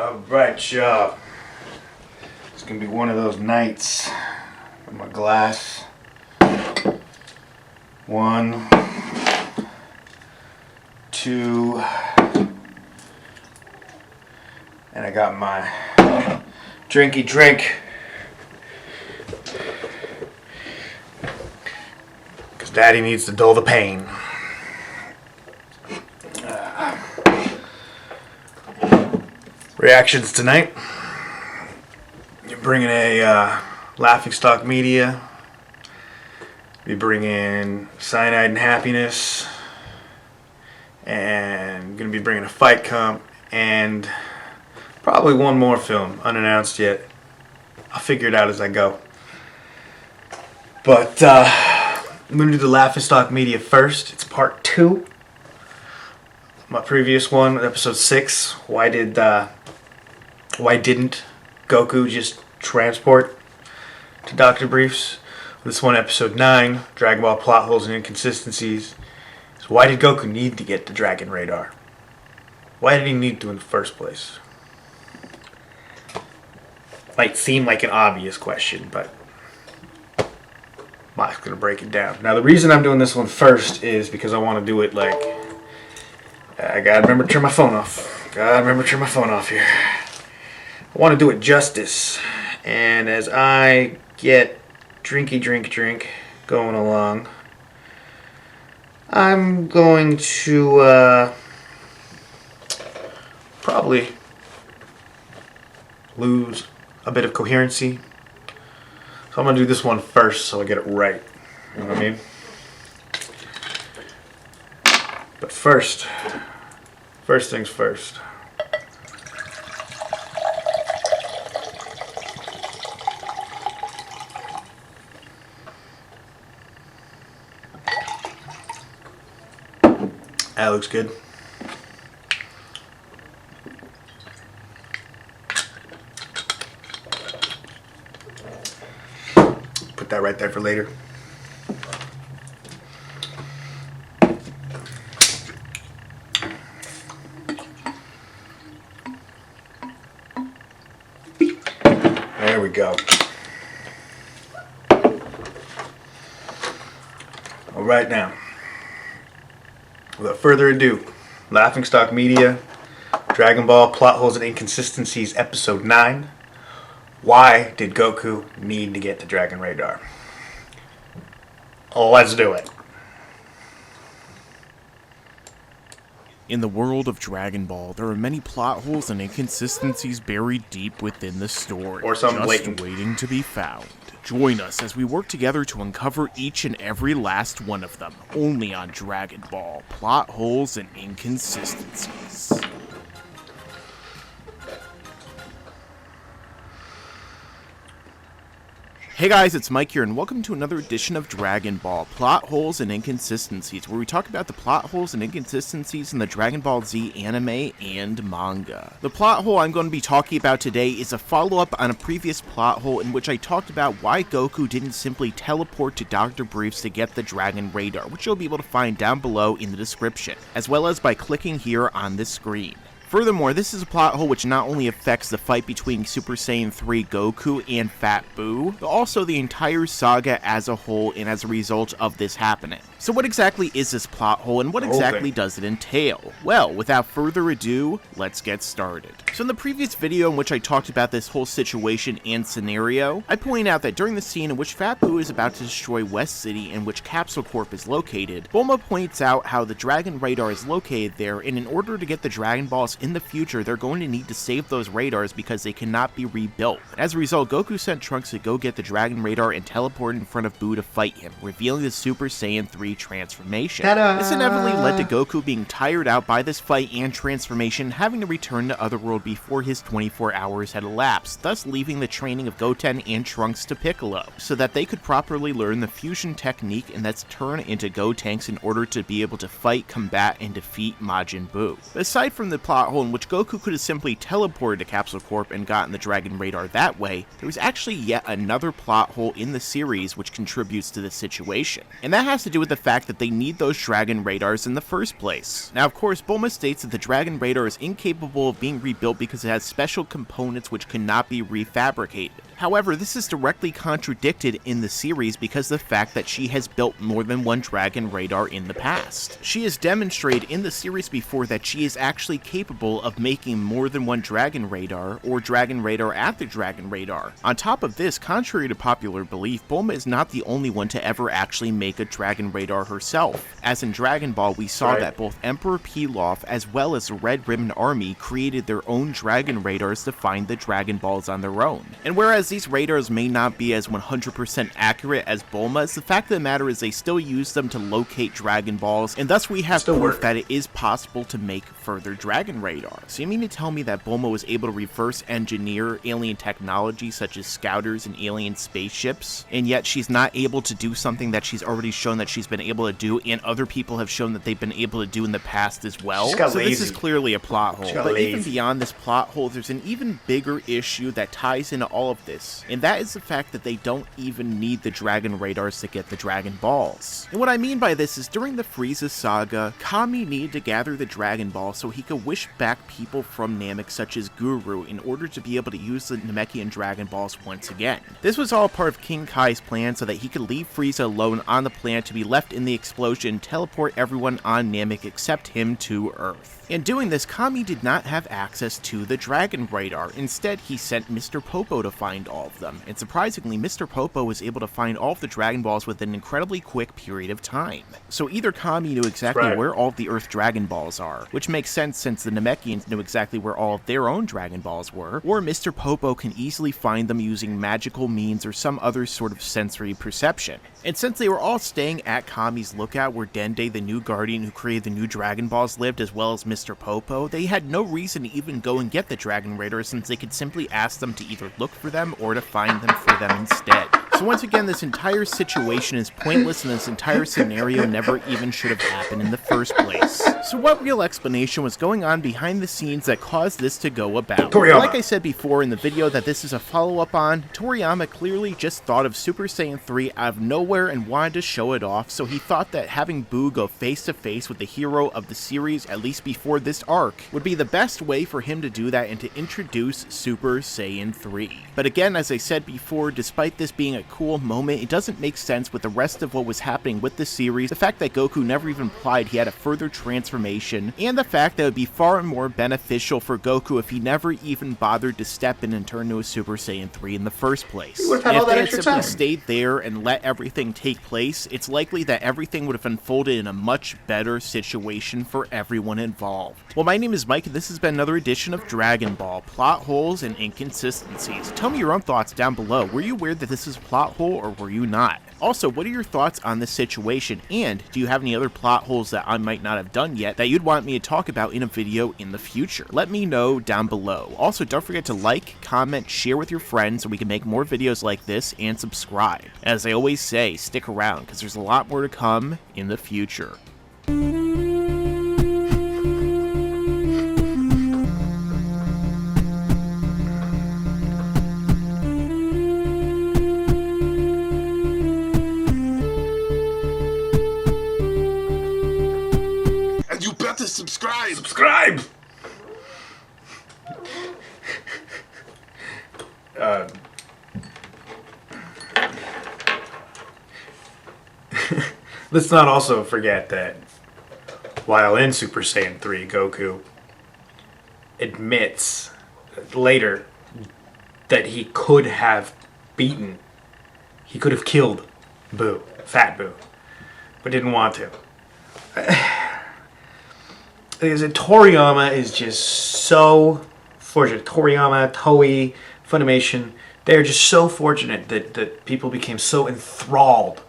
Alright, y'all. It's gonna be one of those nights. Got my glass. 1, 2, and I got my drinky drink. Because Daddy needs to dull the pain. Reactions tonight. You're bringing a Laughing Stock Media. We bring in Cyanide and Happiness. And gonna be bringing a fight comp and probably one more film, unannounced yet. I'll figure it out as I go. But I'm gonna do the Laughing Stock Media first. It's part 2. My previous one, episode 6. Why didn't Goku just transport to Dr. Briefs? This one, episode 9, Dragon Ball plot holes and inconsistencies. So why did Goku need to get the Dragon Radar? Why did he need to in the first place? Might seem like an obvious question, but Mike's going to break it down. Now the reason I'm doing this one first is because I want to do it like... I gotta remember to turn my phone off. Here. I want to do it justice. And as I get drink going along, I'm going to probably lose a bit of coherency. So I'm going to do this one first so I get it right. You know what I mean? But first things first. That looks good. Put that right there for later. There we go. All right now. Without further ado, Laughing Stock Media, Dragon Ball Plot Holes and Inconsistencies, Episode 9. Why did Goku need to get the Dragon Radar? Let's do it. In the world of Dragon Ball, there are many plot holes and inconsistencies buried deep within the story, Or some just blatant. waiting to be found. Join us as we work together to uncover each and every last one of them, only on Dragon Ball, Plot Holes and Inconsistencies. Hey guys, it's Mike here, and welcome to another edition of Dragon Ball, Plot Holes and Inconsistencies, where we talk about the plot holes and inconsistencies in the Dragon Ball Z anime and manga. The plot hole I'm going to be talking about today is a follow-up on a previous plot hole in which I talked about why Goku didn't simply teleport to Dr. Briefs to get the Dragon Radar, which you'll be able to find down below in the description, as well as by clicking here on this screen. Furthermore, this is a plot hole which not only affects the fight between Super Saiyan 3 Goku and Fat Buu, but also the entire saga as a whole and as a result of this happening. So what exactly is this plot hole and what exactly does it entail? Well, without further ado, let's get started. So in the previous video in which I talked about this whole situation and scenario, I point out that during the scene in which Fat Buu is about to destroy West City in which Capsule Corp is located, Bulma points out how the Dragon Radar is located there, and in order to get the Dragon Balls in the future, they're going to need to save those radars because they cannot be rebuilt. As a result, Goku sent Trunks to go get the Dragon Radar and teleport in front of Buu to fight him, revealing the Super Saiyan 3 transformation. Ta-da! This inevitably led to Goku being tired out by this fight and transformation, having to return to Otherworld before his 24 hours had elapsed, thus leaving the training of Goten and Trunks to Piccolo, so that they could properly learn the fusion technique and thus turn into Gotenks in order to be able to fight, combat, and defeat Majin Buu. Aside from the plot hole in which Goku could have simply teleported to Capsule Corp and gotten the Dragon Radar that way, there was actually yet another plot hole in the series which contributes to this situation. And that has to do with the fact that they need those Dragon Radars in the first place. Now, of course, Bulma states that the Dragon Radar is incapable of being rebuilt because it has special components which cannot be refabricated. However, this is directly contradicted in the series because of the fact that she has built more than one Dragon Radar in the past. She has demonstrated in the series before that she is actually capable of making more than one Dragon Radar, or Dragon Radar at the Dragon Radar. On top of this, contrary to popular belief, Bulma is not the only one to ever actually make a Dragon Radar herself. As in Dragon Ball, we saw that both Emperor Pilaf as well as the Red Ribbon Army created their own Dragon Radars to find the Dragon Balls on their own. And whereas these radars may not be as 100% accurate as Bulma's, the fact of the matter is they still use them to locate Dragon Balls, and thus we have proof that it is possible to make further Dragon Radar. So you mean to tell me that Bulma was able to reverse engineer alien technology such as scouters and alien spaceships, and yet she's not able to do something that she's already shown that she's been able to do, and other people have shown that they've been able to do in the past as well? So this is clearly a plot hole. But even beyond this plot hole, there's an even bigger issue that ties into all of this, and that is the fact that they don't even need the Dragon Radars to get the Dragon Balls. And what I mean by this is during the Frieza saga, Kami needed to gather the Dragon Ball so he could wish back people from Namek such as Guru in order to be able to use the Namekian Dragon Balls once again. This was all part of King Kai's plan so that he could leave Frieza alone on the planet to be left in the explosion and teleport everyone on Namek except him to Earth. In doing this, Kami did not have access to the Dragon Radar. Instead, he sent Mr. Popo to find all of them. And surprisingly, Mr. Popo was able to find all of the Dragon Balls within an incredibly quick period of time. So either Kami knew exactly where all of the Earth Dragon Balls are, which makes sense since the Namekians knew exactly where all of their own Dragon Balls were, or Mr. Popo can easily find them using magical means or some other sort of sensory perception. And since they were all staying at Kami's lookout where Dende, the new Guardian who created the new Dragon Balls, lived, as well as Mr. Popo, they had no reason to even go and get the Dragon Radar since they could simply ask them to either look for them or to find them for them instead. So once again, this entire situation is pointless and this entire scenario never even should have happened in the first place. So what real explanation was going on behind the scenes that caused this to go about? Like I said before in the video that this is a follow-up on, Toriyama clearly just thought of Super Saiyan 3 out of nowhere and wanted to show it off, so he thought that having Boo go face-to-face with the hero of the series, at least before this arc, would be the best way for him to do that and to introduce Super Saiyan 3. But again, as I said before, despite this being a cool moment, it doesn't make sense with the rest of what was happening with the series, the fact that Goku never even implied he had a further transformation, and the fact that it would be far more beneficial for Goku if he never even bothered to step in and turn into a Super Saiyan 3 in the first place. And if they had simply stayed there and let everything take place, it's likely that everything would have unfolded in a much better situation for everyone involved. Well, my name is Mike, and this has been another edition of Dragon Ball, Plot Holes and Inconsistencies. Tell me your own thoughts down below. Were you aware that this is a plot hole, or were you not? Also, what are your thoughts on this situation, and do you have any other plot holes that I might not have done yet that you'd want me to talk about in a video in the future? Let me know down below. Also, don't forget to like, comment, share with your friends so we can make more videos like this, and subscribe. As I always say, stick around, because there's a lot more to come in the future. You better subscribe! Subscribe! Let's not also forget that while in Super Saiyan 3, Goku admits later that he could have beaten, he could have killed Boo, Fat Boo, but didn't want to. Because Toriyama is just so fortunate. Toriyama, Toei, Funimation, they're just so fortunate that people became so enthralled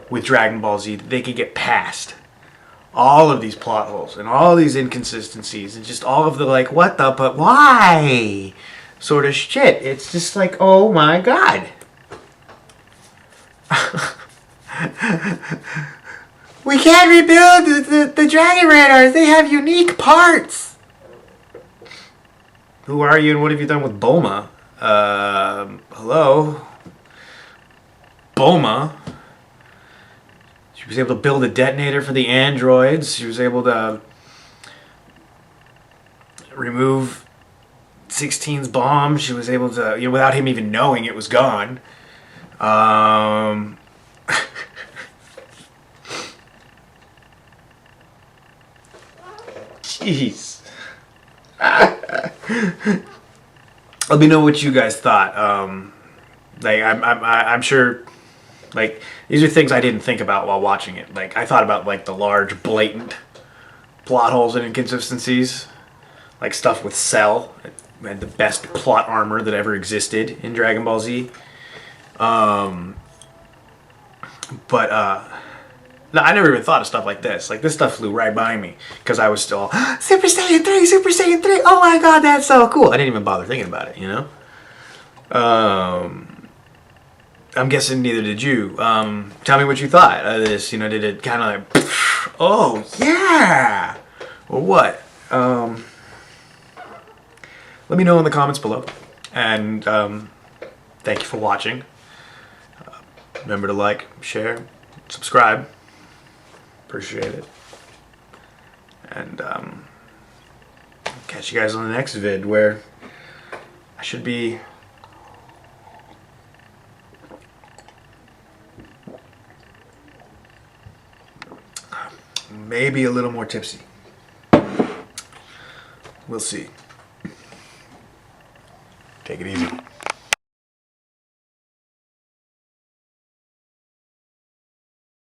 with Dragon Ball Z that they could get past all of these plot holes and all these inconsistencies and just all of the like, what the, but why sort of shit. It's just like, oh my god. We can't rebuild the Dragon Radars. They have unique parts. Who are you and what have you done with Bulma? Hello? Bulma? She was able to build a detonator for the androids. She was able to remove 16's bomb. She was able to, without him even knowing it was gone. Jeez. Let me know what you guys thought. I'm sure, like, these are things I didn't think about while watching it. Like, I thought about, like, the large, blatant plot holes and inconsistencies. Like, stuff with Cell. It had the best plot armor that ever existed in Dragon Ball Z. No, I never even thought of stuff like this. Like, this stuff flew right by me. Because I was still, Super Saiyan 3, Super Saiyan 3, oh my god, that's so cool. I didn't even bother thinking about it, I'm guessing neither did you. Tell me what you thought of this. Did it kind of like, oh, yeah! Or what? Let me know in the comments below. And thank you for watching. Remember to like, share, subscribe. Appreciate it. And catch you guys on the next vid where I should be maybe a little more tipsy. We'll see. Take it easy.